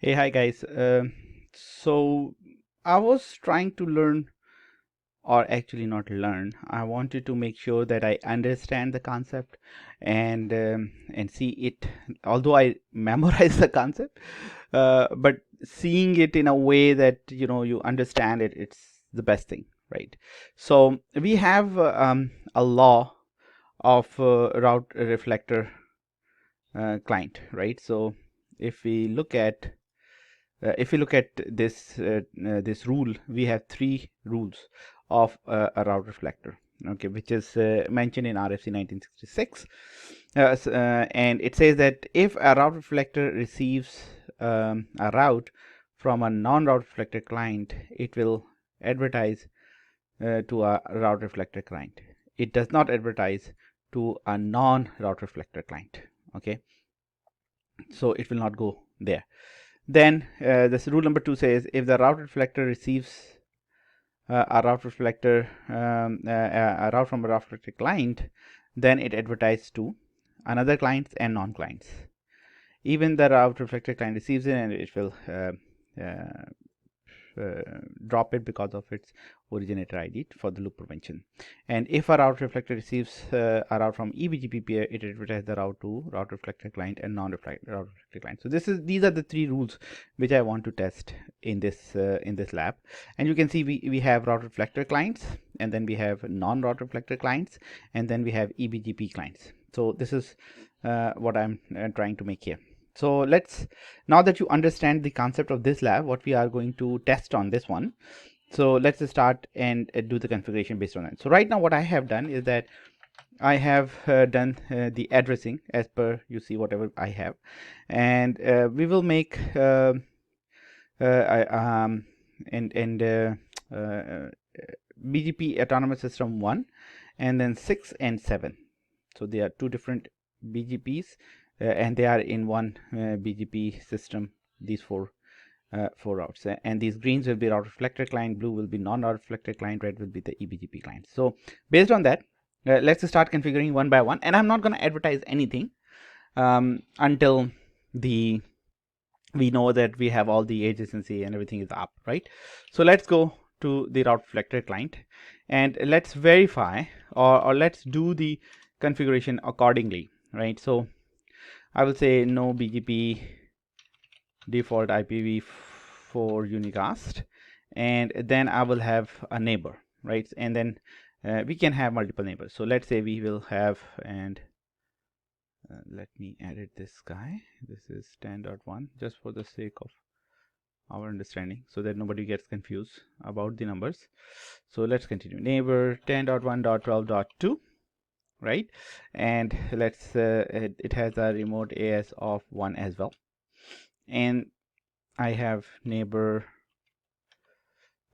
Hey, hi guys. So I was trying to learn, or actually not learn. I wanted to make sure that I understand the concept and see it. Although I memorize the concept, but seeing it in a way that you understand it, it's the best thing, right? So we have a law of route reflector client, right? So if we look at this rule, we have three rules of a route reflector, okay, which is mentioned in RFC 1966, and it says that if a route reflector receives a route from a non-route reflector client, it will advertise to a route reflector client. It does not advertise to a non-route reflector client. Okay, so it will not go there. Then this rule number 2 says if the route reflector receives a route reflector a route from a route reflector client, then it advertises to another clients and non-clients. Even the route reflector client receives it, and it will uh, drop it because of its originator ID for the loop prevention. And if a route reflector receives a route from eBGP peer, it advertises the route to route reflector client and non-reflector route reflector client. So these are the three rules which I want to test in this lab. And you can see we have route reflector clients, and then we have non-route reflector clients, and then we have eBGP clients. So this is what I'm trying to make here. So now that you understand the concept of this lab, what we are going to test on this one. So let's start and do the configuration based on that. So right now what I have done is that I have done the addressing as per you see whatever I have, and we will make BGP autonomous system 1 and then 6 and 7. So they are two different BGPs and they are in one BGP system, these four routes, and these greens will be route reflector client, blue will be non-route reflector client, red will be the eBGP client. So based on that, let's start configuring one by one, and I'm not going to advertise anything until we know that we have all the adjacency and everything is up, right? So let's go to the route reflector client and let's verify or let's do the configuration accordingly, right? So I will say no BGP default IPv4 unicast, and then I will have a neighbor, right? And then we can have multiple neighbors. So let's say we will have, and let me edit this guy. This is 10.1 just for the sake of our understanding so that nobody gets confused about the numbers. So let's continue. Neighbor 10.1.12.2, right? And let's it has a remote AS of 1 as well, and I have neighbor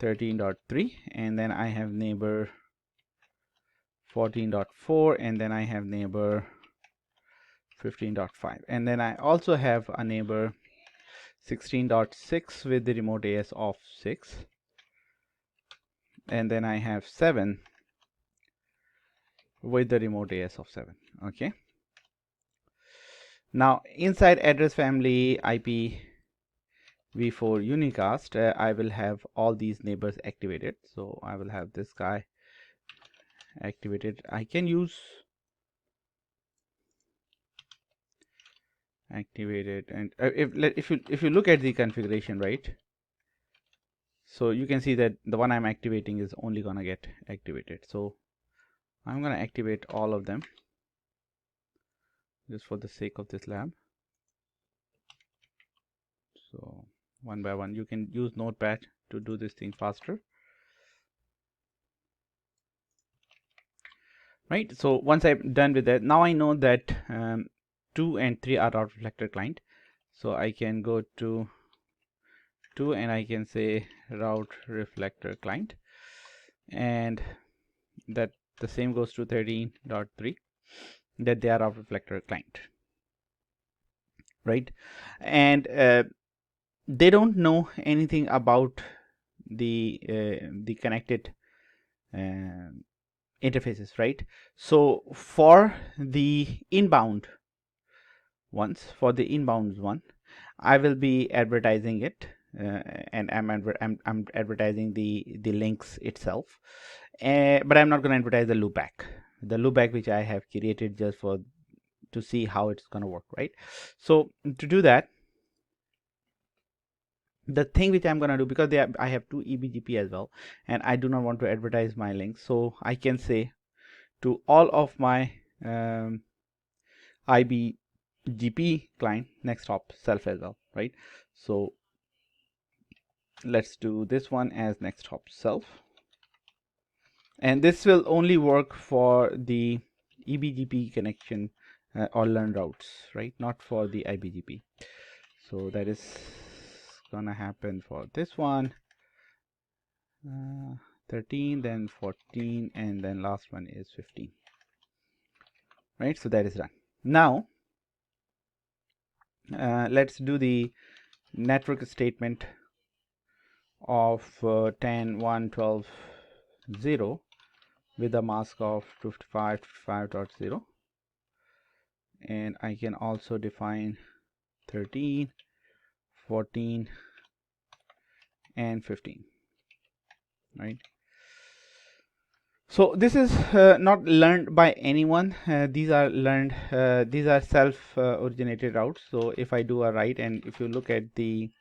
13.3, and then I have neighbor 14.4, and then I have neighbor 15.5, and then I also have a neighbor 16.6 with the remote AS of 6, and then I have 7 with the remote AS of 7. Okay, now inside address family IPv4 unicast, I will have all these neighbors activated. So I will have this guy activated. I can use activated, and if you look at the configuration, right, so you can see that the one I'm activating is only gonna get activated. So I'm gonna activate all of them just for the sake of this lab. So one by one, you can use Notepad to do this thing faster, right? So once I'm done with that, now I know that 2 and 3 are route reflector client. So I can go to 2 and I can say route reflector client, and that the same goes to 13.3, that they are route reflector client, right? And they don't know anything about the connected interfaces, right? So for the inbound, ones. For the inbound one, I will be advertising it, and I'm advertising the links itself, but I'm not going to advertise the loopback which I have created just for to see how it's going to work, right? So to do that, the thing which I'm going to do, because I have two eBGP as well, and I do not want to advertise my links, so I can say to all of my IBGP client next hop self as well, right? So let's do this one as next hop self, and this will only work for the eBGP connection or learn routes, right? Not for the IBGP. So that is gonna happen for this one, 13, then 14, and then last one is 15, right? So that is done. Now let's do the network statement of 10, 1, 12, 0 with a mask of 255.55.0, and I can also define 13, 14, and 15, right? So this is not learned by anyone. These are learned, these are self-originated routes. So if I do a write, and if you look at the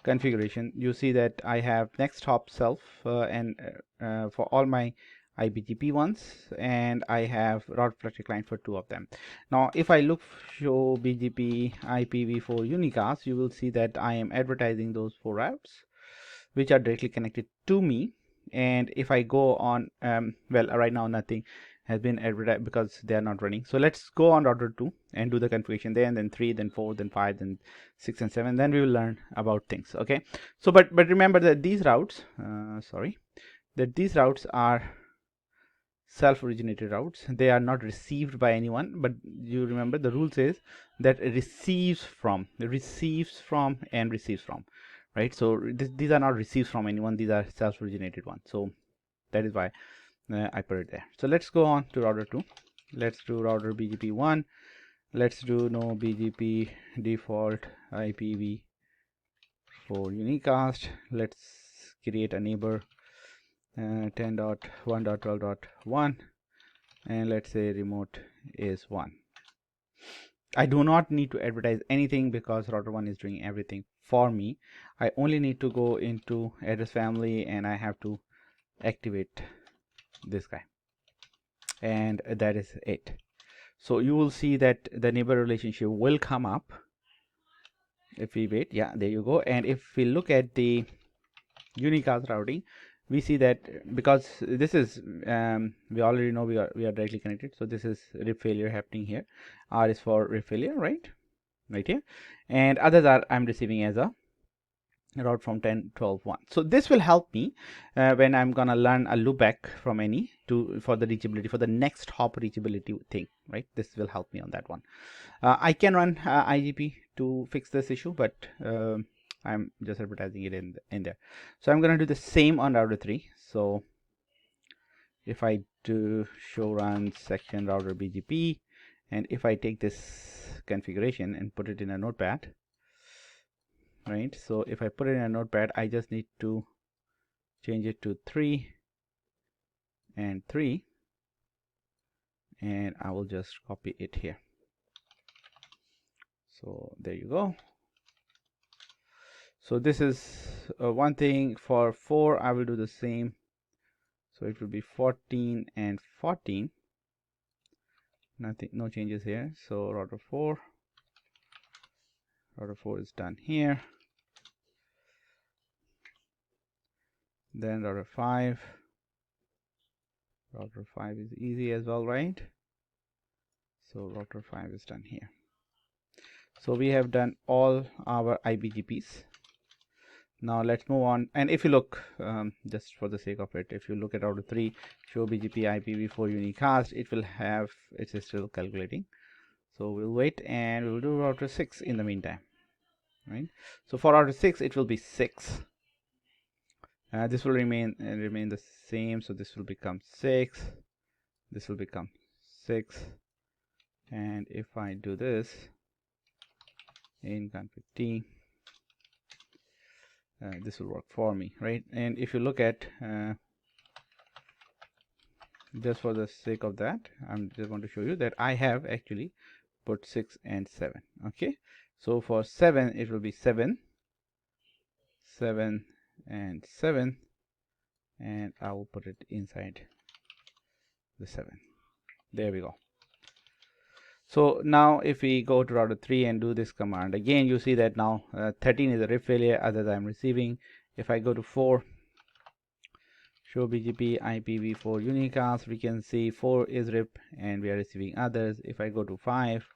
configuration, you see that I have next hop self and for all my IBGP ones, and I have Route-reflector client for two of them. Now if I look show BGP IPv4 unicast, you will see that I am advertising those four routes which are directly connected to me. And if I go on, well, right now nothing has been advertised because they are not running. So let's go on router 2 and do the configuration there, and then 3, then 4, then 5, then 6 and 7. Then we will learn about things. Okay. So but remember that these routes, these routes are self-originated routes. They are not received by anyone, but you remember the rule says that it receives from, and receives from, right? So these are not received from anyone, these are self-originated ones. So that is why I put it there. So let's go on to router 2. Let's do router BGP 1. Let's do no BGP default IPv4 unicast. Let's create a neighbor 10.1.12.1, and let's say remote is 1. I do not need to advertise anything because router 1 is doing everything for me. I only need to go into address family, and I have to activate this guy, and that is it. So you will see that the neighbor relationship will come up if we wait. Yeah, there you go. And if we look at the unicast routing, we see that because this is we already know we are directly connected, so this is rip failure happening here. R is for rip failure, right here, and others are I'm receiving as a route from 10, 12, 1. So this will help me when I'm gonna learn a loopback from any for the reachability, for the next hop reachability thing, right? This will help me on that one. I can run IGP to fix this issue, but I'm just advertising it in there. So I'm gonna do the same on router 3. So if I do show run section router BGP, and if I take this configuration and put it in a notepad, right? So if I put it in a notepad, I just need to change it to 3 and 3, and I will just copy it here. So there you go. So this is one thing. For 4 I will do the same, so it will be 14 and 14. Nothing, no changes here. So router 4 is done here. Then router 5 is easy as well, right? So router 5 is done here. So we have done all our IBGPs. Now let's move on, and if you look, just for the sake of it, if you look at router 3 show BGP IPv4 unicast, it will have, it is still calculating. So we'll wait, and we'll do router 6 in the meantime, right? So for router 6 it will be 6. This will remain the same, so this will become 6, this will become 6, and if I do this, in config t. This will work for me, right? And if you look at just for the sake of that, I'm just going to show you that I have actually put 6 and 7. Okay, so for 7 it will be 7, 7 and 7, and I will put it inside the 7. There we go. So now if we go to router 3 and do this command again, you see that now 13 is a RIP failure, others I'm receiving. If I go to 4, show BGP IPv4 unicast, we can see 4 is RIP and we are receiving others. If I go to 5,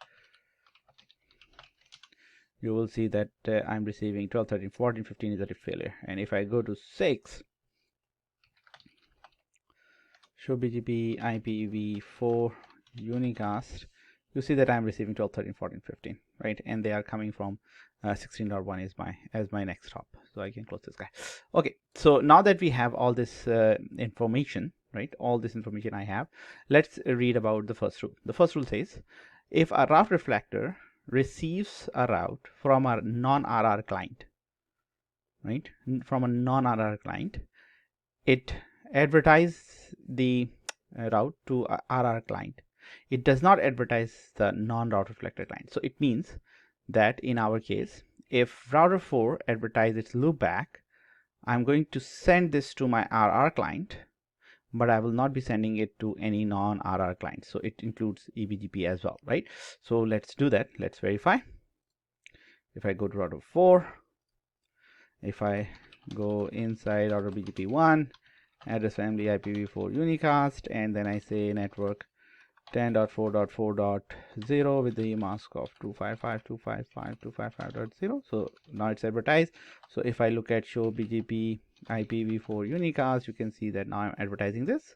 you will see that I'm receiving 12, 13, 14, 15 is a RIP failure. And if I go to 6, show BGP IPv4 unicast, you see that I'm receiving 12, 13, 14, 15, right? And they are coming from 16.1 is my next hop. So I can close this guy. Okay, so now that we have all this information, right? All this information I have, let's read about the first rule. The first rule says, if a route reflector receives a route from a non-RR client, right? From a non-RR client, it advertises the route to a RR client. It does not advertise the non-route reflector client. So it means that in our case, if router 4 advertises its loopback, I'm going to send this to my RR client, but I will not be sending it to any non-RR client. So it includes eBGP as well, right? So let's do that. Let's verify. If I go to router 4, if I go inside router BGP1, address family IPv4 unicast, and then I say network 10.4.4.0 with the mask of 255.255.255.0. So now it's advertised. So if I look at show BGP IPv4 unicast, you can see that now I'm advertising this,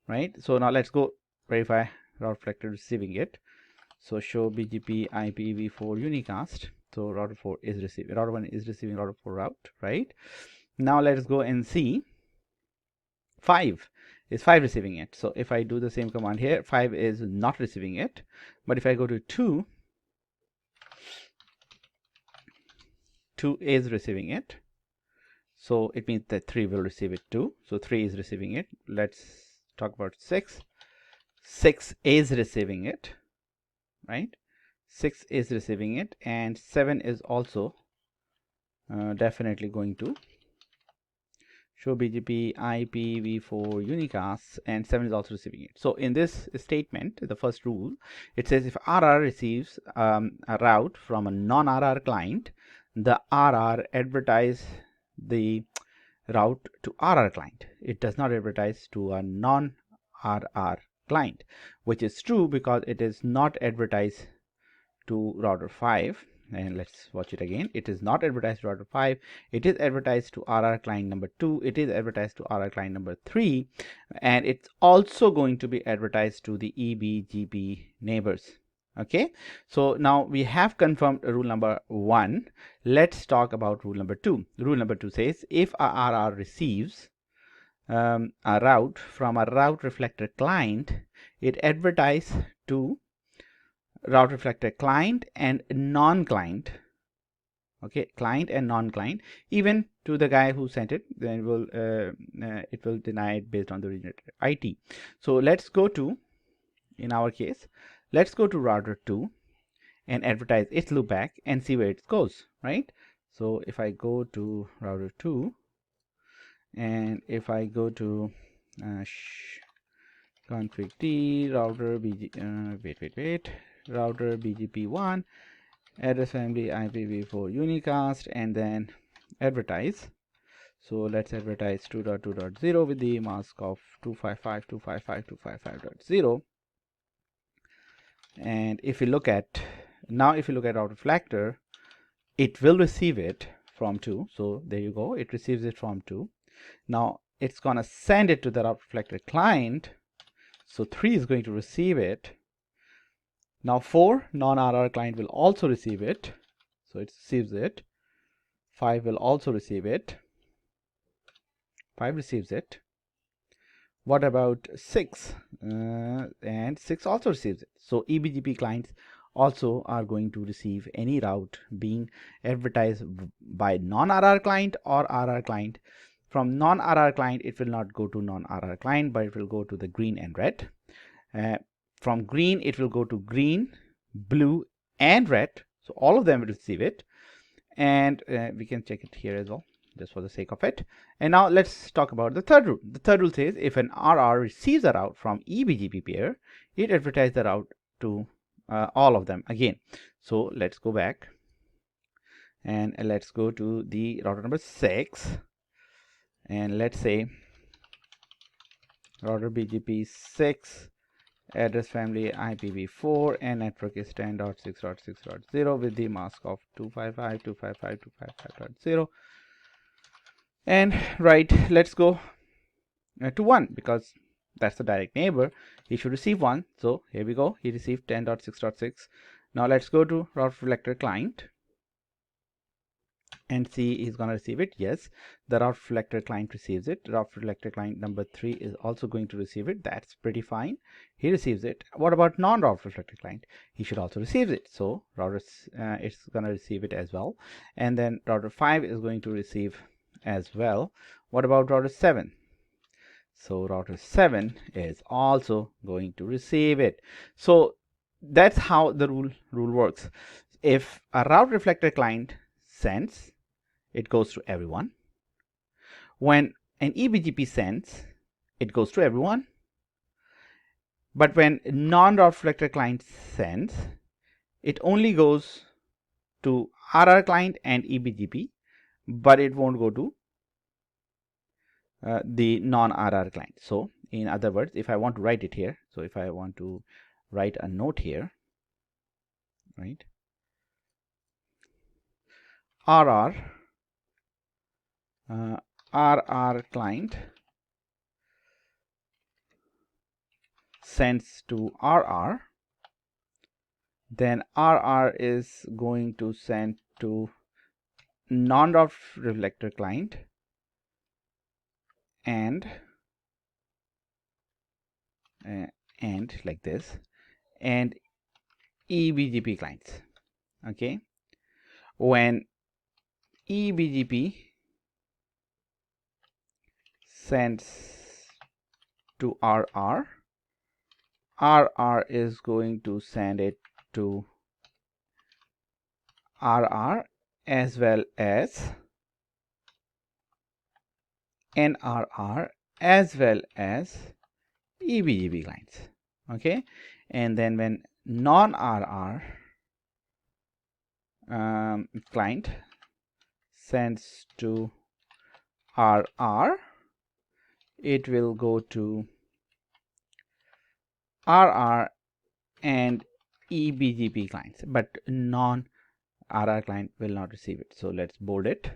right? So now let's go verify route reflector receiving it. So show BGP IPv4 unicast. So router 4 is receiving, router 1 is receiving router 4 route, right? Now let's go and see 5 is 5 receiving it. So if I do the same command here, 5 is not receiving it. But if I go to 2, 2 is receiving it. So it means that 3 will receive it too. So 3 is receiving it. Let's talk about 6. 6 is receiving it, right? 6 is receiving it, and 7 is also definitely going to show BGP IPv4 unicast, and 7 is also receiving it. So in this statement, the first rule, it says if RR receives a route from a non-RR client, the RR advertise the route to RR client. It does not advertise to a non-RR client, which is true because it is not advertised to router 5. And let's watch it again. It is not advertised to router 5. It is advertised to RR client number 2. It is advertised to RR client number 3. And it's also going to be advertised to the eBGP neighbors. Okay, so now we have confirmed rule number 1. Let's talk about rule number 2. Rule number 2 says if a RR receives a route from a route reflector client, it advertises to route reflector client and non-client, okay, client and non-client, even to the guy who sent it, then it will deny it based on the originator IT. So let's go to, in our case, let's go to router 2 and advertise its loopback and see where it goes, right? So if I go to router 2 and if I go to config t router router BGP1 address family IPv4 unicast, and then advertise. So let's advertise 2.2.0 with the mask of 255.255.255.0. And if you look at route reflector, it will receive it from 2. So there you go, it receives it from 2. Now it's gonna send it to the route reflector client. So 3 is going to receive it. Now 4 non-RR client will also receive it. So it receives it. 5 will also receive it. 5 receives it. What about 6? And 6 also receives it. So eBGP clients also are going to receive any route being advertised by non-RR client or RR client. From non-RR client, it will not go to non-RR client, but it will go to the green and red. From green, it will go to green, blue, and red. So all of them will receive it. And we can check it here as well, just for the sake of it. And now let's talk about the third rule. The third rule says if an RR receives a route from eBGP pair, it advertises the route to all of them again. So let's go back and let's go to the router number 6, and let's say router BGP 6, address family IPv4, and network is 10.6.6.0 with the mask of 255.255.255.0. and right, let's go to 1 because that's the direct neighbor. He should receive 1. So here we go, he received 10.6.6. now let's go to Route-reflector client and see he's going to receive it. Yes, the Route-reflector client receives it. Route-reflector client number 3 is also going to receive it. That's pretty fine. He receives it. What about non-Route-reflector client? He should also receive it. So router it's going to receive it as well. And then router 5 is going to receive as well. What about router 7? So router 7 is also going to receive it. So that's how the rule works. If a Route-reflector client sends, it goes to everyone. When an eBGP sends, it goes to everyone. But when non-Route-reflector client sends, it only goes to RR client and eBGP, but it won't go to the non-RR client. So in other words, if I want to write it here, so if I want to write a note here, right, RR client sends to RR, then RR is going to send to non-Route-reflector client and like this, and eBGP clients. Okay, when eBGP sends to RR, RR is going to send it to RR as well as NRR as well as eBGP clients. Okay, and then when non-RR client sends to RR, it will go to RR and eBGP clients, but non-RR client will not receive it. So let's bold it.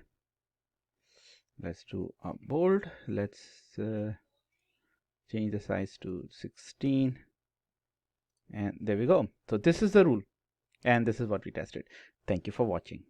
Let's do a bold. Let's change the size to 16, and there we go. So this is the rule, and this is what we tested. Thank you for watching.